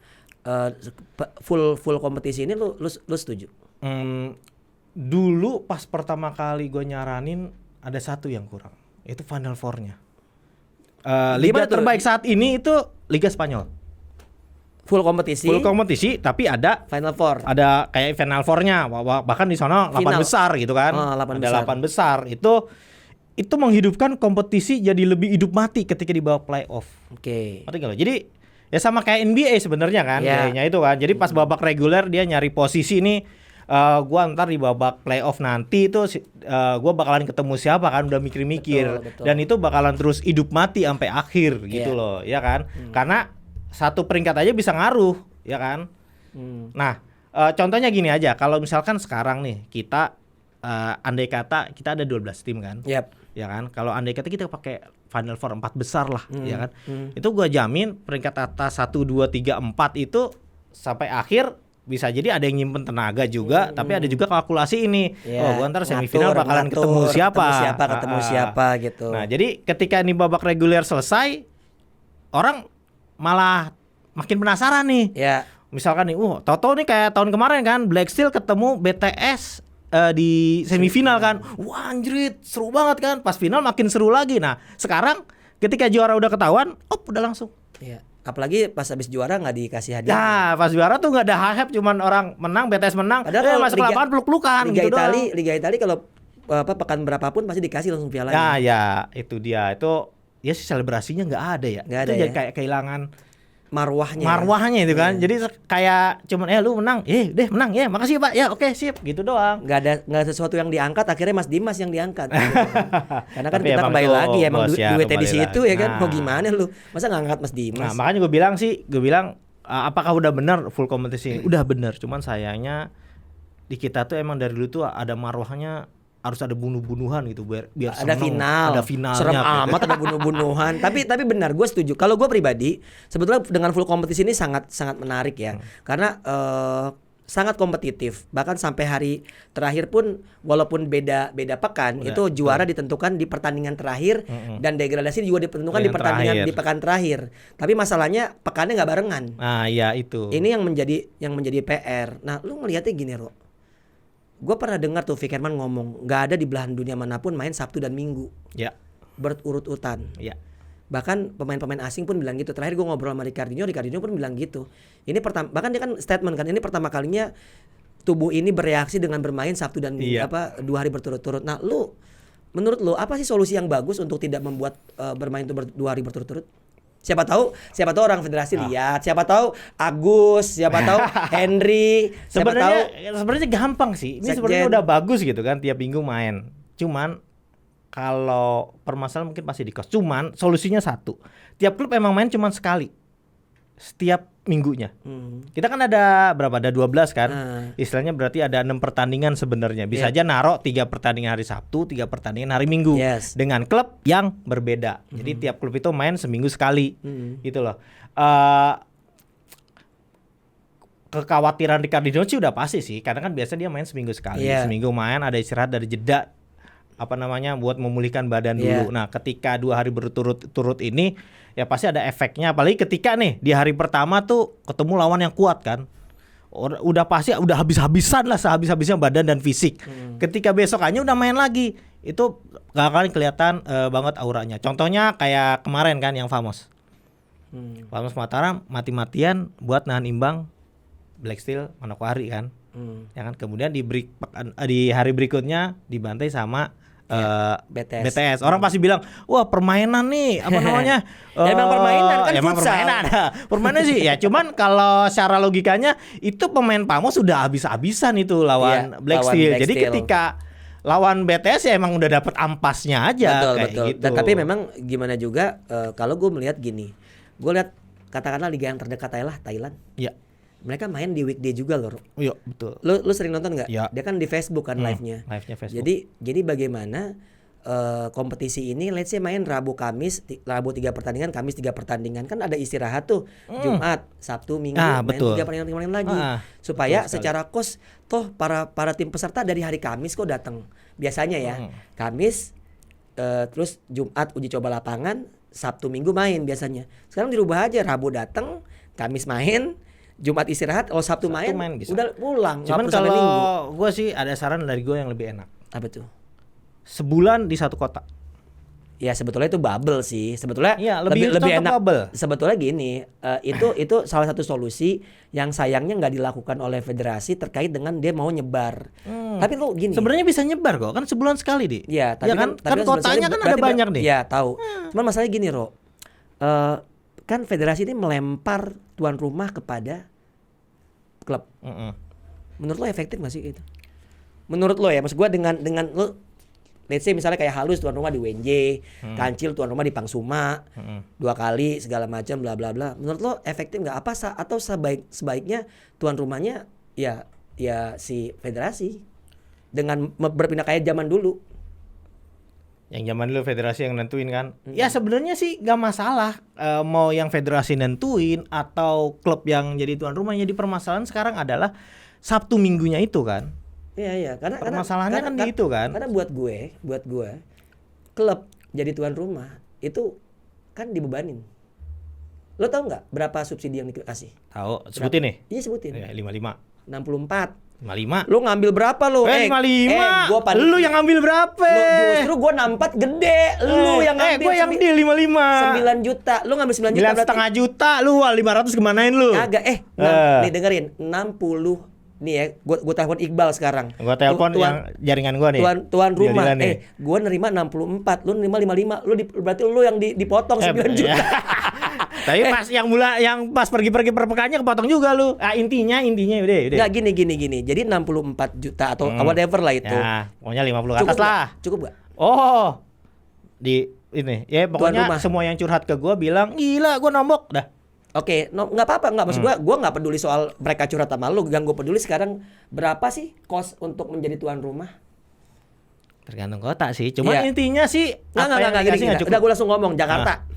full kompetisi ini lo setuju? Dulu pas pertama kali gue nyaranin ada satu yang kurang, itu Final Four-nya. Liga terbaik saat ini itu Liga Spanyol. Full kompetisi tapi ada Final Four. Ada kayak Final Four-nya, bahkan di sana 8 besar gitu kan. 8 besar. Itu menghidupkan kompetisi jadi lebih hidup mati ketika di bawah playoff. Oke. Jadi ya sama kayak NBA sebenarnya kan, kayaknya itu kan. Jadi pas babak reguler dia nyari posisi nih. Gua ntar di babak playoff nanti itu gua bakalan ketemu siapa kan, udah mikir-mikir. Betul. Dan itu bakalan terus hidup mati sampai akhir gitu loh, ya kan? Karena satu peringkat aja bisa ngaruh, ya kan? Nah, contohnya gini aja, kalau misalkan sekarang nih kita andai kata kita ada 12 tim kan? Ya kan? Kalau andai kata kita pakai Final Four 4 besar lah, ya kan? Itu gua jamin peringkat atas 1 2 3 4 itu sampai akhir bisa jadi ada yang nyimpen tenaga juga, tapi ada juga kalkulasi ini. Gua ntar semifinal bakalan ketemu siapa gitu. Nah, jadi ketika ini babak reguler selesai, orang malah makin penasaran nih. Misalkan nih, Toto nih kayak tahun kemarin kan, Black Steel ketemu BTS di semifinal kan. Wah, anjrit, seru banget kan. Pas final makin seru lagi. Nah, sekarang ketika juara udah ketahuan, udah langsung. Apalagi pas habis juara nggak dikasih hadiah. Ya, pas juara tuh nggak ada hype, cuman orang menang, BTS menang. Padahal masuk lapangan peluk-pelukan gitu doang. Liga Italia kalau pekan berapapun pasti dikasih langsung piala. Ya, itu dia. Itu ya sih selebrasinya nggak ada ya. Itu jadi kayak kehilangan marwahnya itu kan. Jadi kayak cuman lu menang, deh menang ya, makasih Pak, ya oke sip gitu doang. Nggak ada sesuatu yang diangkat, akhirnya Mas Dimas yang diangkat. Karena kan kita kembali lagi emang duitnya di situ ya kan. Mau gimana lu? Masa nggak angkat Mas Dimas? Nah, makanya gue bilang apakah udah benar full kompetisi ini? Udah benar, cuman sayangnya di kita tuh emang dari dulu tuh ada marwahnya, harus ada bunuh-bunuhan gitu biar ada finalnya. Serem amat ada bunuh-bunuhan. Tapi benar, gue setuju. Kalau gue pribadi sebetulnya dengan full kompetisi ini sangat menarik ya. Karena sangat kompetitif. Bahkan sampai hari terakhir pun walaupun beda pekan, itu juara ditentukan di pertandingan terakhir dan degradasi juga ditentukan di pertandingan di pekan terakhir. Tapi masalahnya pekannya nggak barengan. Iya itu. Ini yang menjadi PR. Nah, lu ngelihatnya gini, Ro. Gue pernah dengar tuh Fikirman ngomong nggak ada di belahan dunia manapun main Sabtu dan Minggu berurut-urutan. Bahkan pemain-pemain asing pun bilang gitu. Terakhir gue ngobrol sama Ricardinho pun bilang gitu. Ini bahkan dia kan statement kan, ini pertama kalinya tubuh ini bereaksi dengan bermain Sabtu dan 2 hari berturut-turut. Nah, menurut lu apa sih solusi yang bagus untuk tidak membuat bermain itu 2 hari berturut-turut? Siapa tahu orang federasi lihat, siapa tahu Agus, siapa tahu Henry, sebenarnya gampang sih. Ini sebenarnya udah bagus gitu kan, tiap minggu main. Cuman kalau permasalahan mungkin pasti di kos. Cuman solusinya satu. Tiap klub emang main cuman sekali setiap minggunya. Kita kan ada berapa? Ada 12 kan. Istilahnya berarti ada 6 pertandingan sebenarnya. Bisa aja naruh 3 pertandingan hari Sabtu, 3 pertandingan hari Minggu dengan klub yang berbeda. Jadi tiap klub itu main seminggu sekali. Gitu loh. Kekhawatiran Ricardinho sih udah pasti sih, karena kan biasa dia main seminggu sekali. Seminggu main, ada istirahat dari jeda buat memulihkan badan dulu. Nah, ketika 2 hari berturut-turut ini ya pasti ada efeknya, apalagi ketika nih di hari pertama tuh ketemu lawan yang kuat kan. Udah pasti udah habis-habisan lah, sehabis-habisnya badan dan fisik. Ketika besokannya udah main lagi, itu gak akan kelihatan banget auranya. Contohnya kayak kemarin kan yang Famos. Famos Mataram mati-matian buat nahan imbang Black Steel Manokwari kan. Ya kan, kemudian di hari berikutnya dibantai sama BTS. Orang pasti bilang, wah permainan nih, apa namanya? Emang permainan kan futsal. Permainan sih ya, cuman kalau secara logikanya itu pemain Pamos sudah habis-habisan itu lawan Black Steel. Jadi ketika lawan BTS ya emang udah dapet ampasnya aja. Betul. Gitu. Dan tapi memang gimana juga kalau gue melihat gini, gue lihat katakanlah liga yang terdekat Thailand. mereka main di weekday juga loh. Iya, betul. Lu sering nonton nggak? Ya. Dia kan di Facebook kan live-nya. Live-nya Facebook. Jadi bagaimana kompetisi ini let's say main Rabu 3 pertandingan, Kamis 3 pertandingan, kan ada istirahat tuh. Jumat, Sabtu, Minggu main betul. 3 pertandingan lagi. Supaya secara kos toh para tim peserta dari hari Kamis kok datang. Biasanya ya. Kamis terus Jumat uji coba lapangan, Sabtu Minggu main biasanya. Sekarang dirubah aja, Rabu datang, Kamis main, Jumat istirahat, Sabtu main bisa. udah pulang. Cuman kalau gue sih ada saran dari gue yang lebih enak. Apa tuh? Sebulan di satu kota. Ya sebetulnya itu bubble sih. Sebetulnya lebih enak. Bubble. Sebetulnya gini, itu salah satu solusi yang sayangnya nggak dilakukan oleh federasi terkait dengan dia mau nyebar. Tapi lu gini. Sebenarnya bisa nyebar kok, kan sebulan sekali di. Ya, tapi kan kotanya kan ada banyak nih. Ya tahu. Cuman masalahnya gini, Ro. Kan federasi ini melempar tuan rumah kepada klub. Menurut lo efektif nggak sih itu? Menurut lo ya, maksud gua dengan lo let's say misalnya kayak Halus tuan rumah di WNJ, Kancil tuan rumah di Pangsuma, 2 kali segala macam bla bla bla. Menurut lo efektif nggak? Atau sebaiknya tuan rumahnya ya si federasi dengan berpindah kayak zaman dulu? Yang zaman dulu federasi yang nentuin kan. Ya sebenarnya sih nggak masalah mau yang federasi nentuin atau klub yang jadi tuan rumah. Jadi permasalahan sekarang adalah Sabtu Minggunya itu kan. Iya, karena permasalahannya kan di itu kan. Karena buat gue klub jadi tuan rumah itu kan dibebanin. Lo tau nggak berapa subsidi yang dikasih? Tahu, sebutin nih. Iya sebutin. Ya, 55. 64. 55. Lu ngambil berapa lu? 55. Gua lu yang ngambil berapa? Justru gua 64 gede. Lu yang ngambil. Gua yang deal 55. 9 juta. Lu ngambil 9 juta berarti. 9,5 juta lu, 500 kemanain lu? Kagak. Nih dengerin. 60. Nih ya, gua telepon Iqbal sekarang. Gua telepon yang jaringan gua nih. Tuan rumah. Gua nerima 64, lu nerima 55. Berarti lu yang dipotong 9 juta. Tapi pas yang pas pergi-pergi perpekannya kepotong juga lu. Intinya udah. Enggak gini. Jadi 64 juta atau whatever lah itu. Ya, pokoknya 50 ke atas lah. Cukup enggak? Oh. Di ini ya pokoknya semua yang curhat ke gua bilang, "Gila, gua nombok dah." Oke, nggak apa-apa, nggak maksud gua nggak peduli soal mereka curhat sama lu. Yang gue peduli sekarang berapa sih kos untuk menjadi tuan rumah? Tergantung kota sih. Cuma intinya sih nggak. Udah gue langsung ngomong Jakarta.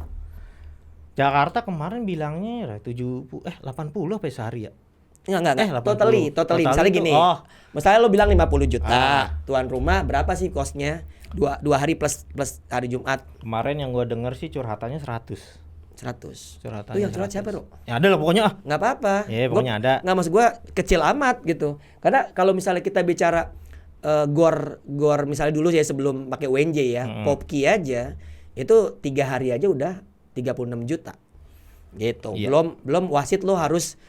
Jakarta kemarin bilangnya 80 apa sehari ya? Enggak. Totally. Misalnya gini. Misalnya lu bilang 50 juta. Tuan rumah berapa sih kosnya? 2 hari plus hari Jumat. Kemarin yang gua denger sih curhatannya 100. Tuh yang curhat siapa, Bro? Ya ada lah pokoknya. Nggak apa-apa. Iya, pokoknya ada. Nggak, maksud gue kecil amat gitu. Karena kalau misalnya kita bicara gor misalnya dulu ya sebelum pakai WNJ ya, Popki aja itu 3 hari aja udah 36 juta. Gitu. Iya. Belum wasit lo harus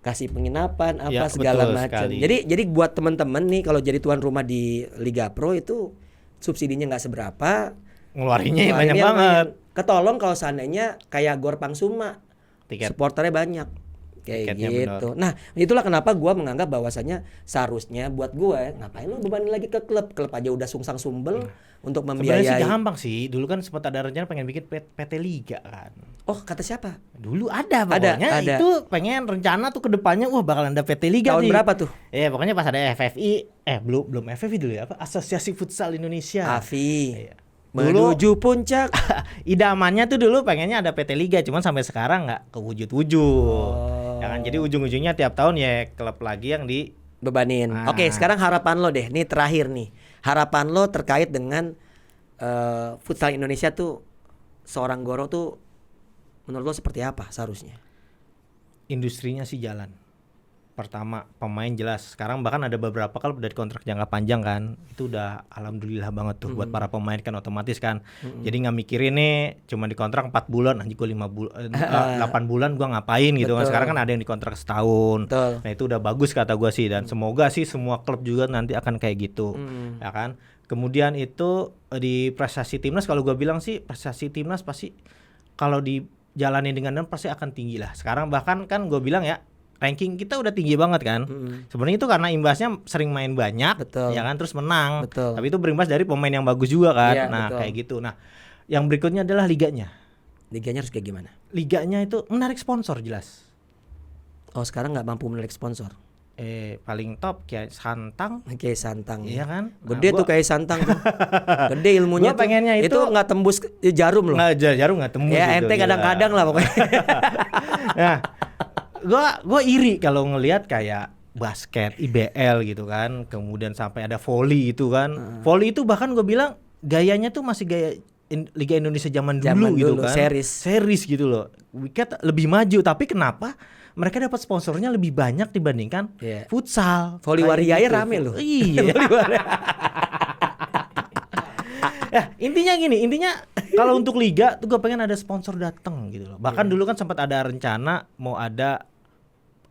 kasih penginapan apa segala macam. Jadi buat teman-teman nih kalau jadi tuan rumah di Liga Pro itu subsidinya nggak seberapa. Ngeluarinnya banyak banget. Ketolong kalau seandainya kayak Gor Pangsuma, supporternya banyak kayak gitu. Nah itulah kenapa gue menganggap bahwasannya seharusnya buat gue ngapain lu bebanin lagi ke klub aja udah sungsang sumbel untuk membiayai. Sebenarnya sih gampang sih. Dulu kan sempat ada rencana pengen bikin PT Liga kan. Oh kata siapa? Dulu ada pokoknya ada. Itu pengen rencana tuh ke depannya bakal ada PT Liga. Tahun berapa tuh? Pokoknya pas ada FFI belum FFI dulu ya, Asosiasi Futsal Indonesia. AFI. Menuju puncak. Idamannya tuh dulu pengennya ada PT Liga, cuman sampai sekarang nggak kewujud-wujud. Ya kan, jadi ujung-ujungnya tiap tahun ya klub lagi yang dibebanin. Oke, sekarang harapan lo deh, nih terakhir nih. Harapan lo terkait dengan futsal Indonesia tuh seorang Goro tuh menurut lo seperti apa seharusnya? Industrinya sih jalan. Pertama, pemain jelas. Sekarang bahkan ada beberapa klub dari kontrak jangka panjang kan. Itu udah alhamdulillah banget tuh buat para pemain kan otomatis kan. Jadi nggak mikirin nih cuma dikontrak 4 bulan, anjir gue 8 bulan gue ngapain gitu kan. Sekarang kan ada yang dikontrak setahun. Nah itu udah bagus kata gue sih. Dan semoga sih semua klub juga nanti akan kayak gitu. Ya kan. Kemudian itu di prestasi timnas, kalau gue bilang sih prestasi timnas pasti kalau dijalani dengan benar pasti akan tinggi lah. Sekarang bahkan kan gue bilang ya, ranking kita udah tinggi banget kan. Sebenarnya itu karena imbasnya sering main banyak, ya kan, terus menang. Tapi itu berimbas dari pemain yang bagus juga kan. Kayak gitu. Nah, yang berikutnya adalah liganya. Liganya harus kayak gimana? Liganya itu menarik sponsor jelas. Oh sekarang nggak mampu menarik sponsor. Paling top kayak Santang. Kayak Santang. Iya kan? Gede tuh kayak Santang tuh. Gede ilmunya gua pengennya tuh. Itu nggak tembus jarum loh. Nggak, jarum nggak tembus. Ya ente kadang-kadang lah pokoknya. Nah, gua iri kalau ngelihat kayak basket IBL gitu kan, kemudian sampai ada volley itu kan. Volley itu bahkan gue bilang gayanya tuh masih gaya Liga Indonesia zaman dulu gitu kan. Series gitu loh. Wicket lebih maju, tapi kenapa mereka dapat sponsornya lebih banyak dibandingkan futsal. Volley Waria gitu. Rame loh. Iya. Intinya gini, kalau untuk liga tuh gue pengen ada sponsor datang gitu loh. Bahkan dulu kan sempat ada rencana mau ada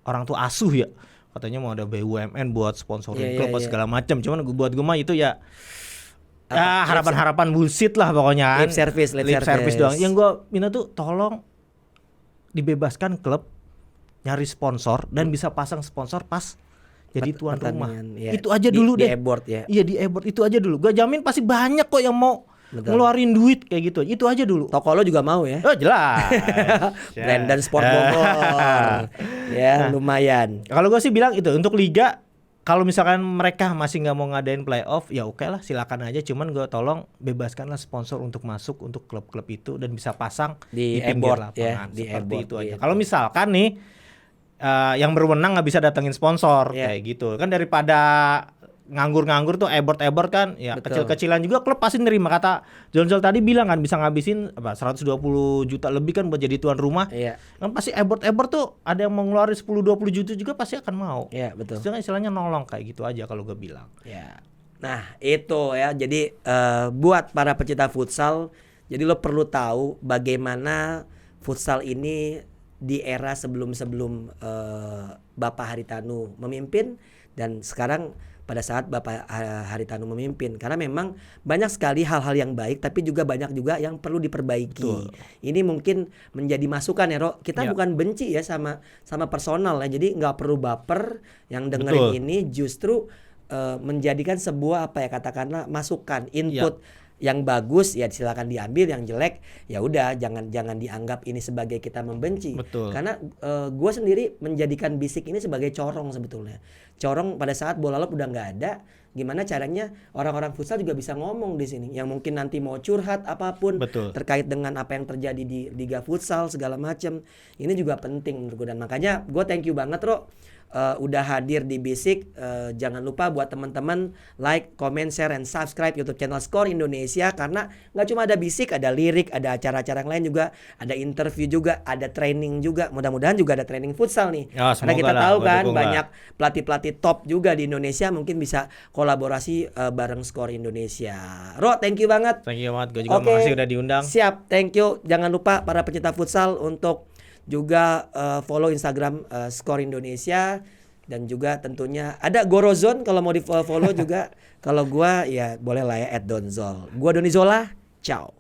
orang tua asuh ya. Katanya mau ada BUMN buat sponsorin klub segala macam. Cuman buat gue mah itu ya harapan-harapan bullshit lah pokoknya kan. Lip service doang. Yang gue minta tuh tolong dibebaskan klub nyari sponsor dan bisa pasang sponsor pas jadi tuan rumah. Ya. Itu aja dulu deh. Di e-board ya. Iya di e-board itu aja dulu. Gue jamin pasti banyak kok yang mau ngeluarin duit kayak gitu. Itu aja dulu. Toko lo juga mau ya? Oh jelas. Brandon Sport Bogor. Ya lumayan. Kalau gue sih bilang itu untuk liga. Kalau misalkan mereka masih nggak mau ngadain playoff, ya oke lah, silakan aja. Cuman gue tolong bebaskanlah sponsor untuk masuk untuk klub-klub itu dan bisa pasang di pinggir lapangan seperti itu aja. Kalau misalkan nih yang berwenang nggak bisa datengin sponsor kayak gitu, kan daripada nganggur-nganggur tuh e-board kan, ya kecil-kecilan juga klub pasti nerima. Kata Jonzol tadi bilang kan bisa ngabisin 120 juta lebih kan buat jadi tuan rumah. Kan pasti e-board tuh ada yang mau ngeluarin 10-20 juta juga pasti akan mau. Iya betul. Istilahnya nolong kayak gitu aja kalau gue bilang. Ya. Nah itu ya, jadi buat para pecinta futsal, jadi lo perlu tahu bagaimana futsal ini di era sebelum Bapak Haritanu memimpin dan sekarang pada saat Bapak Haritanu memimpin, karena memang banyak sekali hal-hal yang baik tapi juga banyak juga yang perlu diperbaiki. Betul. Ini mungkin menjadi masukan ya Ro. Kita bukan benci ya sama personal ya. Jadi nggak perlu baper yang dengerin ini, justru menjadikan sebuah katakanlah masukan, input yang bagus ya silakan diambil, yang jelek ya udah jangan dianggap ini sebagai kita membenci. Betul. Karena gue sendiri menjadikan Bisik ini sebagai corong sebetulnya. Corong pada saat bola lop udah nggak ada, gimana caranya orang-orang futsal juga bisa ngomong di sini, yang mungkin nanti mau curhat apapun terkait dengan apa yang terjadi di Liga Futsal segala macam. Ini juga penting menurut gue, dan makanya gue thank you banget Ro. Udah hadir di Bisik. Jangan lupa buat teman-teman like, comment, share, and subscribe YouTube channel Skor Indonesia, karena nggak cuma ada Bisik, ada lirik, ada acara-acara yang lain juga, ada interview juga, ada training juga. Mudah-mudahan juga ada training futsal nih, karena kita tahu kan banyak pelatih-pelatih top juga di Indonesia, mungkin bisa kolaborasi bareng Skor Indonesia. Ro, thank you banget. Thank you banget, gue juga makasih udah diundang. Siap, thank you. Jangan lupa para pecinta futsal untuk juga follow Instagram Skor Indonesia, dan juga tentunya ada Gorozone kalau mau di follow juga. Kalau gua ya boleh lah ya @Donzol. Gua Doni Zola, ciao.